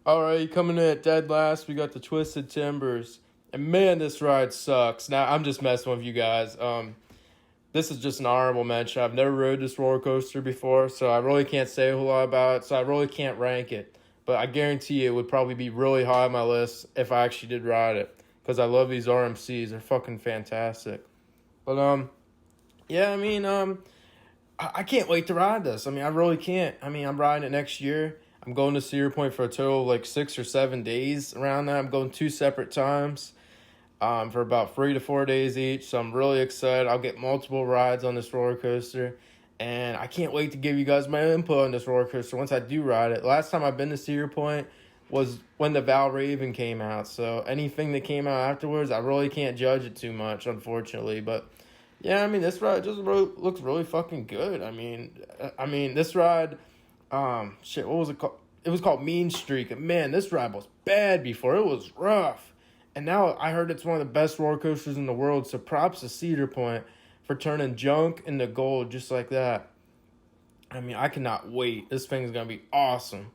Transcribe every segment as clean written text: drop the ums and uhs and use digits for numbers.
Alright, coming in at dead last, we got the Twisted Timbers. And man, this ride sucks. Now, I'm just messing with you guys. This is just an honorable mention. I've never rode this roller coaster before, so I really can't say a whole lot about it, so I really can't rank it. But I guarantee you it would probably be really high on my list if I actually did ride it. Because I love these RMCs. They're fucking fantastic. But, yeah, I can't wait to ride this. I really can't. I'm riding it next year. I'm going to Cedar Point for a total of like 6 or 7 days around that. I'm going 2 separate times for about 3 to 4 days each. So I'm really excited. I'll get multiple rides on this roller coaster. And I can't wait to give you guys my input on this roller coaster once I do ride it. Last time I've been to Cedar Point was when the Val Raven came out. So anything that came out afterwards, I really can't judge it too much, unfortunately. But yeah, this ride just looks really fucking good. This ride... what was it called? It was called Mean Streak. And man, this ride was bad before. It was rough. And now I heard it's one of the best roller coasters in the world. So props to Cedar Point for turning junk into gold just like that. I cannot wait. This thing's going to be awesome.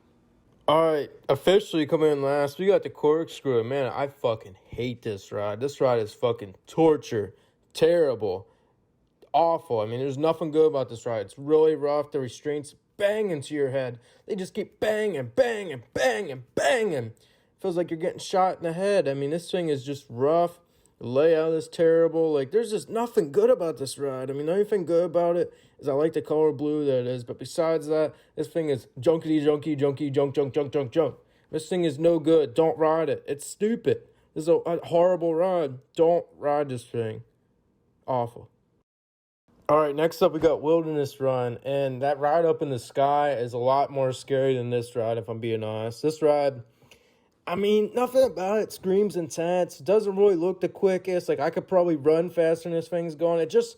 All right, officially coming in last, we got the Corkscrew. Man, I fucking hate this ride. This ride is fucking torture. Terrible. Awful. There's nothing good about this ride. It's really rough. The restraints bang into your head. They just keep banging, banging, banging, banging. Feels like you're getting shot in the head. This thing is just rough. The layout is terrible. There's just nothing good about this ride. The only thing good about it is I like the color blue that it is. But besides that, this thing is junkety, junky, junky, junk, junk, junk, junk, junk. This thing is no good. Don't ride it. It's stupid. This is a horrible ride. Don't ride this thing. Awful. All right, next up we got Wilderness Run, and that ride up in the sky is a lot more scary than this ride, if I'm being honest. This ride, nothing about it screams intense. It doesn't really look the quickest. I could probably run faster than this thing's going. It just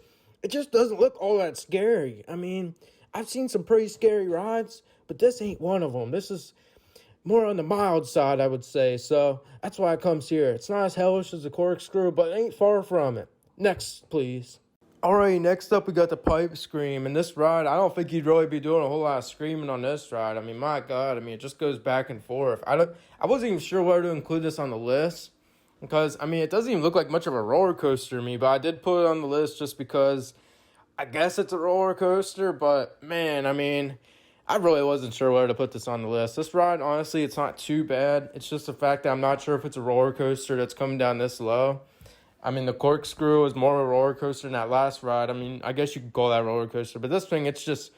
doesn't look all that scary. I've seen some pretty scary rides, but this ain't one of them. This is more on the mild side, I would say. So that's why it comes here. It's not as hellish as the Corkscrew, but it ain't far from it. Next, please. Alright, next up we got the Pipe Scream, and this ride, I don't think you'd really be doing a whole lot of screaming on this ride. My God, it just goes back and forth. I wasn't even sure whether to include this on the list, because, it doesn't even look like much of a roller coaster to me, but I did put it on the list just because I guess it's a roller coaster, but, man, I really wasn't sure whether to put this on the list. This ride, honestly, it's not too bad. It's just the fact that I'm not sure if it's a roller coaster that's coming down this low. The Corkscrew is more of a roller coaster than that last ride. I guess you could call that a roller coaster. But this thing, it's just,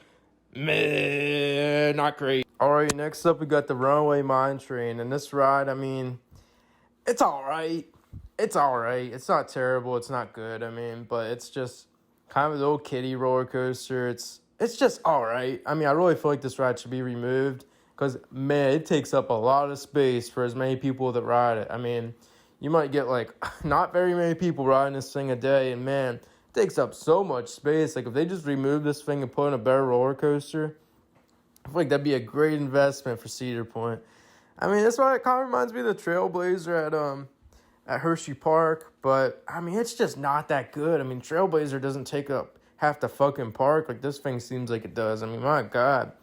meh, not great. All right, next up, we got the Runaway Mine Train. And this ride, it's all right. It's all right. It's not terrible. It's not good. But it's just kind of a little kiddie roller coaster. It's just all right. I really feel like this ride should be removed. Because, man, it takes up a lot of space for as many people that ride it. You might get, not very many people riding this thing a day. And, man, it takes up so much space. If they just remove this thing and put in a better roller coaster, I feel like that'd be a great investment for Cedar Point. That's why it kind of reminds me of the Trailblazer at Hershey Park. But, it's just not that good. Trailblazer doesn't take up half the fucking park like this thing seems like it does. My God.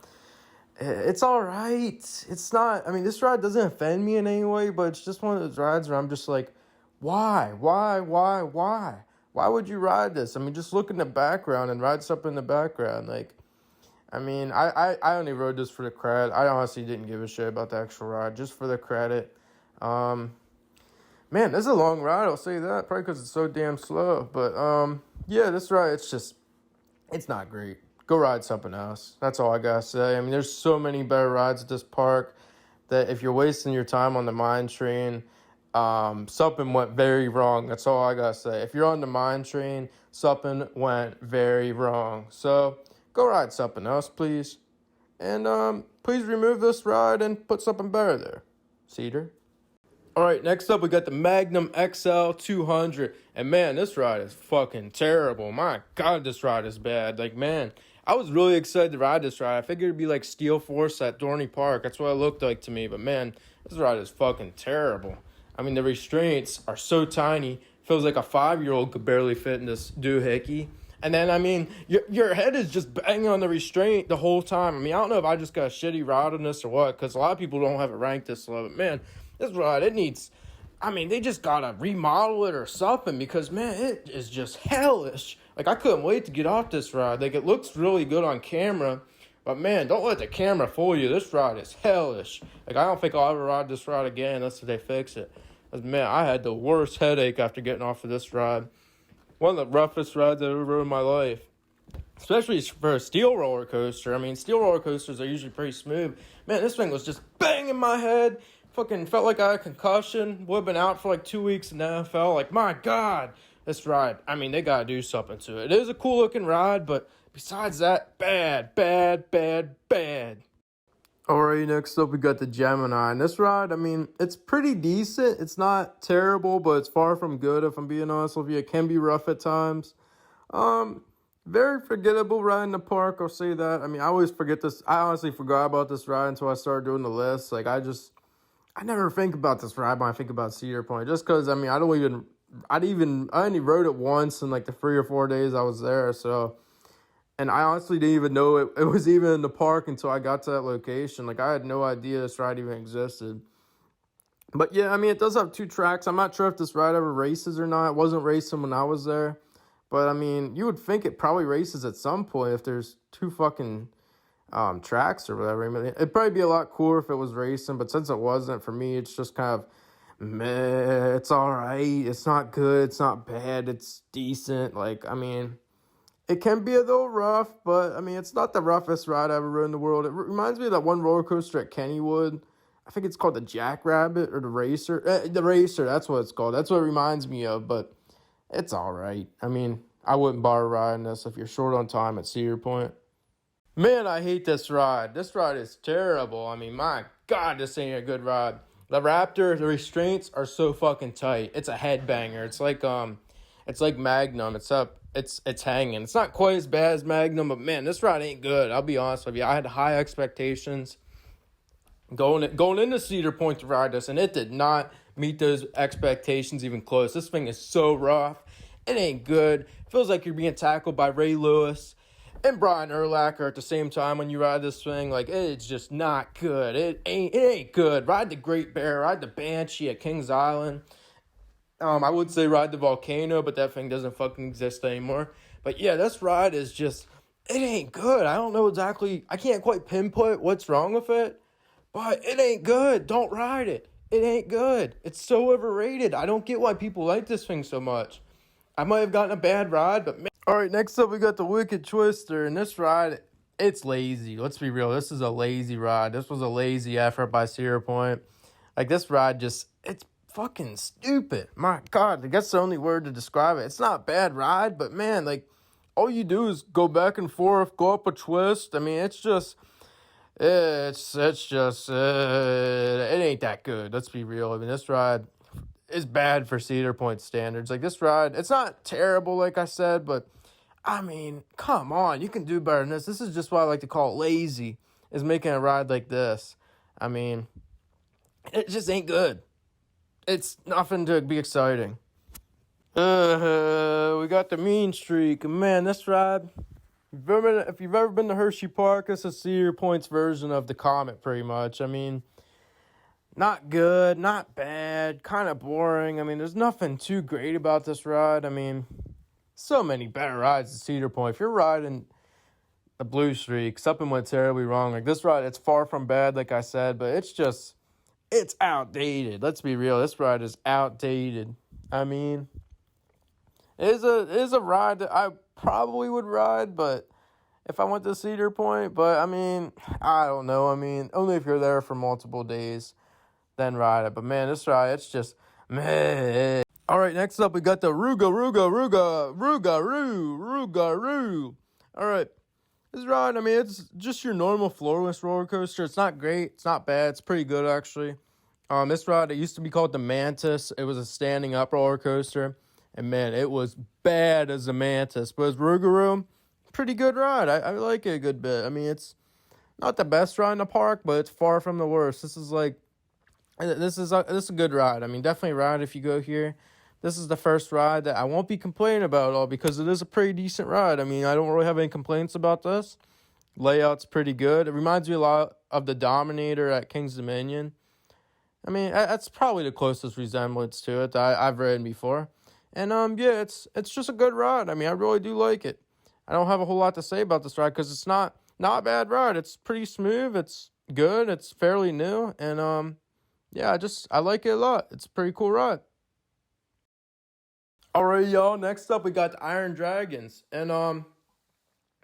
It's all right. It's not, this ride doesn't offend me in any way, but it's just one of those rides where I'm just like, why? Why would you ride this? Just look in the background and ride something in the background. I only rode this for the credit. I honestly didn't give a shit about the actual ride, just for the credit. Man, this is a long ride, I'll say that, probably because it's so damn slow. But, yeah, this ride, it's not great. Go ride something else. That's all I gotta say. There's so many better rides at this park that if you're wasting your time on the mine train, something went very wrong. That's all I gotta say. If you're on the mine train, something went very wrong. So go ride something else, please. And please remove this ride and put something better there. Cedar. All right, next up we got the Magnum XL 200. And man, this ride is fucking terrible. My God, this ride is bad. Man, I was really excited to ride this ride. I figured it'd be like Steel Force at Dorney Park. That's what it looked like to me. But man, this ride is fucking terrible. The restraints are so tiny. Feels like a 5-year-old could barely fit in this doohickey. And then, I mean, your head is just banging on the restraint the whole time. I mean, I don't know if I just got a shitty rod on this or what, because a lot of people don't have it ranked this low. But, man, this rod, it needs... I mean, they just got to remodel it or something because, man, it is just hellish. Like, I couldn't wait to get off this rod. Like, it looks really good on camera. But, man, don't let the camera fool you. This rod is hellish. Like, I don't think I'll ever ride this rod again unless they fix it. Because, man, I had the worst headache after getting off of this rod. One of the roughest rides I've ever rode in my life. Especially for a steel roller coaster. I mean, steel roller coasters are usually pretty smooth. Man, this thing was just banging my head. Fucking felt like I had a concussion. Would have been out for like 2 weeks in the NFL. Like, my God, this ride. I mean, they got to do something to it. It is a cool looking ride, but besides that, bad. Alright, next up we got the Gemini. And this ride, I mean, it's pretty decent. It's not terrible, but it's far from good, if I'm being honest with you. It can be rough at times. Very forgettable ride in the park, I'll say that. I mean, I always forget this. I honestly forgot about this ride until I started doing the list. Like, I never think about this ride when I think about Cedar Point. Just because, I mean, I only rode it once in like the 3 or 4 days I was there. So, and I honestly didn't even know it was even in the park until I got to that location. Like, I had no idea this ride even existed. But yeah, I mean, it does have 2 tracks. I'm not sure if this ride ever races or not. It wasn't racing when I was there. But, I mean, you would think it probably races at some point if there's 2 fucking tracks or whatever. I mean, it'd probably be a lot cooler if it was racing, but since it wasn't, for me, it's just kind of meh. It's all right. It's not good. It's not bad. It's decent. Like, I mean, it can be a little rough, but, I mean, it's not the roughest ride I ever rode in the world. It reminds me of that one roller coaster at Kennywood. I think it's called the Jackrabbit or the Racer. The Racer, that's what it's called. That's what it reminds me of, but it's all right. I mean, I wouldn't bother riding this if you're short on time at Cedar Point. Man, I hate this ride. This ride is terrible. I mean, my God, this ain't a good ride. The Raptor, the restraints are so fucking tight. It's a headbanger. It's like Magnum. It's hanging. It's not quite as bad as Magnum, but man, this ride ain't good. I'll be honest with you. I had high expectations going into Cedar Point to ride this, and it did not meet those expectations even close. This thing is so rough. It ain't good. Feels like you're being tackled by Ray Lewis and Brian Urlacher at the same time when you ride this thing. Like, it's just not good. It ain't good. Ride the Great Bear, ride the Banshee at Kings Island. I would say ride the Volcano, but that thing doesn't fucking exist anymore. But yeah, this ride is just, it ain't good. I don't know exactly, I can't quite pinpoint what's wrong with it, but it ain't good. Don't ride it. It ain't good. It's so overrated. I don't get why people like this thing so much. I might have gotten a bad ride, but man. Alright, next up we got the Wicked Twister, and this ride, it's lazy. Let's be real, this is a lazy ride. This was a lazy effort by Cedar Point. Like, this ride just, it's fucking stupid. My God, I guess the only word to describe it. It's not a bad ride, but man, like, all you do is go back and forth, go up a twist. I mean, it ain't that good. Let's be real. I mean, this ride is bad for Cedar Point standards. Like, this ride, it's not terrible, like I said, but I mean, come on, you can do better than this. This is just what I like to call lazy, is making a ride like this. I mean, it just ain't good. It's nothing to be exciting. We got the Mean Streak. Man, this ride, if you've ever been to Hershey Park, this is Cedar Point's version of the Comet, pretty much. I mean, not good, not bad, kind of boring. I mean, there's nothing too great about this ride. I mean, so many better rides at Cedar Point. If you're riding the Blue Streak, something went terribly wrong. Like, this ride, it's far from bad, like I said, but it's outdated. Let's be real. This ride is outdated. I mean, it is a ride that I probably would ride, but if I went to Cedar Point, but I mean, I don't know. I mean, only if you're there for multiple days, then ride it. But man, this ride, it's just meh. All right, next up, we got the Rougarou. All right, this ride, I mean, it's just your normal floorless roller coaster. It's not great. It's not bad. It's pretty good, actually. This ride, it used to be called the Mantis. It was a standing up roller coaster. And man, it was bad as a Mantis. But as Rougarou, pretty good ride. I like it a good bit. I mean, it's not the best ride in the park, but it's far from the worst. This is a good ride. I mean, definitely ride if you go here. this is the first ride that I won't be complaining about at all because it is a pretty decent ride. I mean, I don't really have any complaints about this. Layout's pretty good. It reminds me a lot of the Dominator at King's Dominion. I mean, that's probably the closest resemblance to it that I've ridden before. And yeah, it's just a good ride. I mean, I really do like it. I don't have a whole lot to say about this ride because it's not a bad ride. It's pretty smooth. It's good. It's fairly new. And yeah, I like it a lot. It's a pretty cool ride. Alright, y'all. Next up, we got the Iron Dragons. And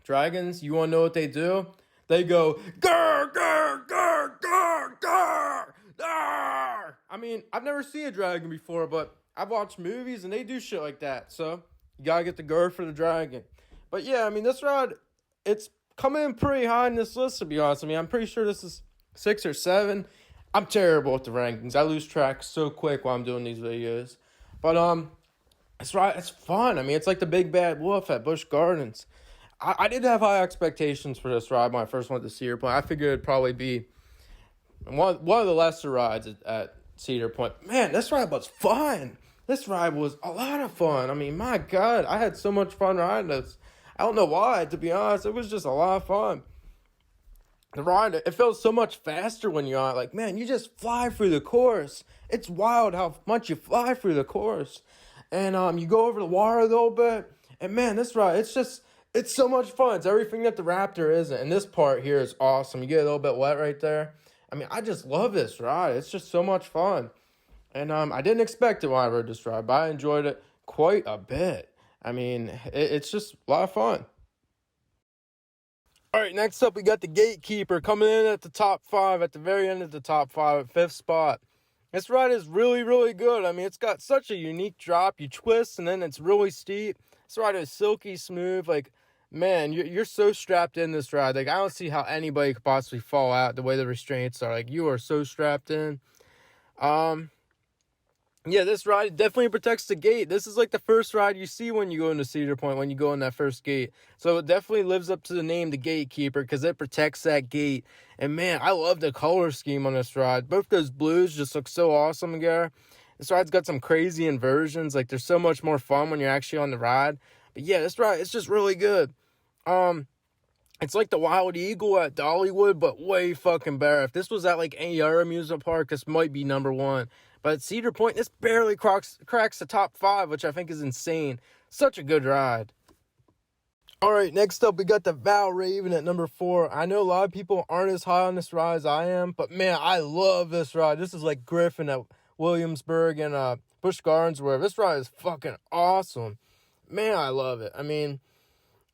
dragons, you want to know what they do? They go, grr, grr, grr, grr, grr, grr. I mean, I've never seen a dragon before, but I've watched movies and they do shit like that. So, you gotta get the grr for the dragon. But yeah, I mean, this ride, it's coming in pretty high in this list, to be honest. I mean, I'm pretty sure this is 6 or 7. I'm terrible with the rankings. I lose track so quick while I'm doing these videos. But, it's right. It's fun. I mean, it's like the Big Bad Wolf at Busch Gardens. I did have high expectations for this ride when I first went to Cedar Point. I figured it'd probably be one of the lesser rides at Cedar Point. Man, this ride was fun. This ride was a lot of fun. I mean, my God, I had so much fun riding this. I don't know why, to be honest. It was just a lot of fun. The ride, it felt so much faster when you're on it. Like, man, you just fly through the course. It's wild how much you fly through the course. And you go over the water a little bit. And man, this ride, it's so much fun. It's everything that the Raptor isn't. And this part here is awesome. You get a little bit wet right there. I mean, I just love this ride. It's just so much fun. And I didn't expect it when I rode this ride, but I enjoyed it quite a bit. I mean, it's just a lot of fun. All right, next up, we got the GateKeeper coming in at the top 5, at the very end of the top 5, at 5th spot. This ride is really, really good. I mean, it's got such a unique drop. You twist, and then it's really steep. This ride is silky smooth. Like, man, you're so strapped in this ride. Like, I don't see how anybody could possibly fall out the way the restraints are. Like, you are so strapped in. Yeah, this ride definitely protects the gate. This is like the first ride you see when you go into Cedar Point, when you go in that first gate. So it definitely lives up to the name, the GateKeeper, because it protects that gate. And man, I love the color scheme on this ride. Both those blues just look so awesome together. This ride's got some crazy inversions. Like, there's so much more fun when you're actually on the ride. But yeah, this ride, it's just really good. It's like the Wild Eagle at Dollywood, but way fucking better. If this was at like any other amusement park, this might be number 1. But at Cedar Point, this barely cracks the top 5, which I think is insane. Such a good ride. All right, next up, we got the Valraven at number 4. I know a lot of people aren't as high on this ride as I am, but man, I love this ride. This is like Griffin at Williamsburg and Busch Gardens, where this ride is fucking awesome. Man, I love it. I mean,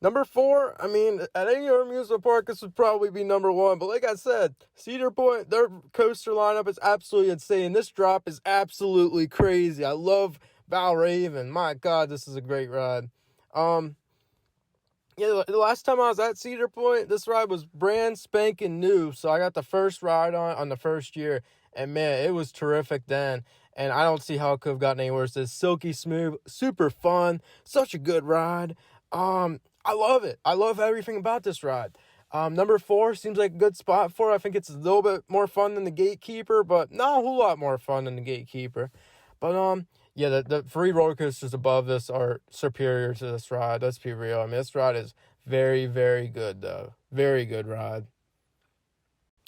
number 4, I mean, at any other amusement park, this would probably be number 1. But like I said, Cedar Point, their coaster lineup is absolutely insane. This drop is absolutely crazy. I love Valraven. My God, this is a great ride. Yeah, the last time I was at Cedar Point, this ride was brand spanking new. So I got the first ride on the first year. And man, it was terrific then. And I don't see how it could have gotten any worse. It's silky smooth, super fun, such a good ride. I love it. I love everything about this ride. Number 4 seems like a good spot for it. I think it's a little bit more fun than the GateKeeper, but not a whole lot more fun than the GateKeeper. But yeah, the 3 roller coasters above this are superior to this ride. Let's be real. I mean, this ride is very, very good, though. Very good ride.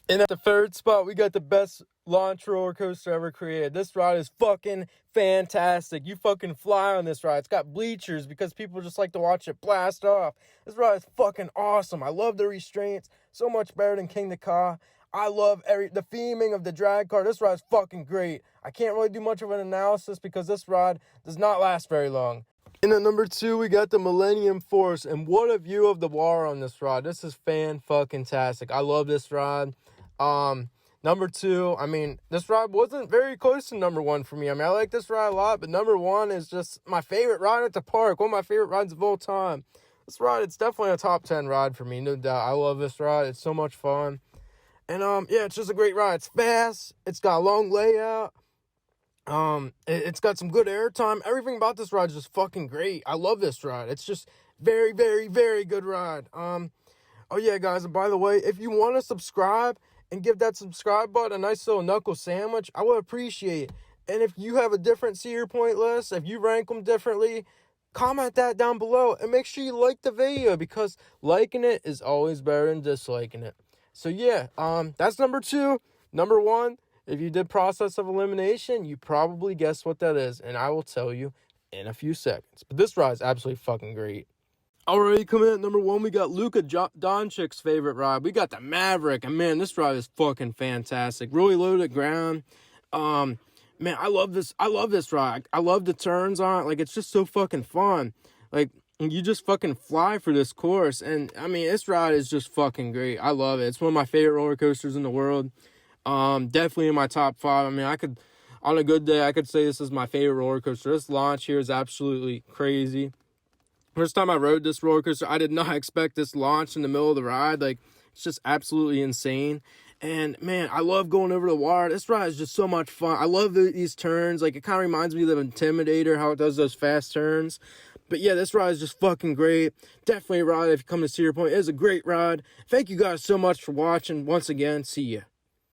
And at the 3rd spot, we got the best launch roller coaster ever created. This ride is fucking fantastic. You fucking fly on this ride. It's got bleachers because people just like to watch it blast off. This ride is fucking awesome. I love the restraints. So much better than King the Ka. I love the theming of the drag car. This ride is fucking great. I can't really do much of an analysis because this ride does not last very long. And at number 2, we got the Millenium Force. And what a view of the water on this ride. This is fan-fucking-tastic. I love this ride. Number 2, I mean, this ride wasn't very close to number 1 for me. I mean, I like this ride a lot, but number 1 is just my favorite ride at the park. One of my favorite rides of all time. This ride, it's definitely a top 10 ride for me, no doubt. I love this ride. It's so much fun. And, yeah, it's just a great ride. It's fast. It's got a long layout. It's got some good airtime. Everything about this ride is just fucking great. I love this ride. It's just very, very, very good ride. Oh, yeah, guys, and by the way, if you want to subscribe and give that subscribe button a nice little knuckle sandwich, I would appreciate it. And if you have a different Cedar Point list, if you rank them differently, comment that down below. And make sure you like the video, because liking it is always better than disliking it. So yeah, that's number 2. Number 1, if you did process of elimination, you probably guessed what that is. And I will tell you in a few seconds. But this ride is absolutely fucking great. Alrighty, coming in at number 1, we got Luka Doncic's favorite ride. We got the Maverick, and man, this ride is fucking fantastic. Really loaded ground. Man, I love this ride. I love the turns on it. Like, it's just so fucking fun. Like, you just fucking fly for this course. And I mean, this ride is just fucking great. I love it. It's one of my favorite roller coasters in the world. Definitely in my top 5. I mean, on a good day, I could say this is my favorite roller coaster. This launch here is absolutely crazy. First time I rode this roller coaster, I did not expect this launch in the middle of the ride. Like, it's just absolutely insane. And man, I love going over the water. This ride is just so much fun. I love these turns. Like, it kind of reminds me of the Intimidator, how it does those fast turns. But yeah, this ride is just fucking great. Definitely a ride if you come to Cedar Point. It is a great ride. Thank you guys so much for watching. Once again, see ya.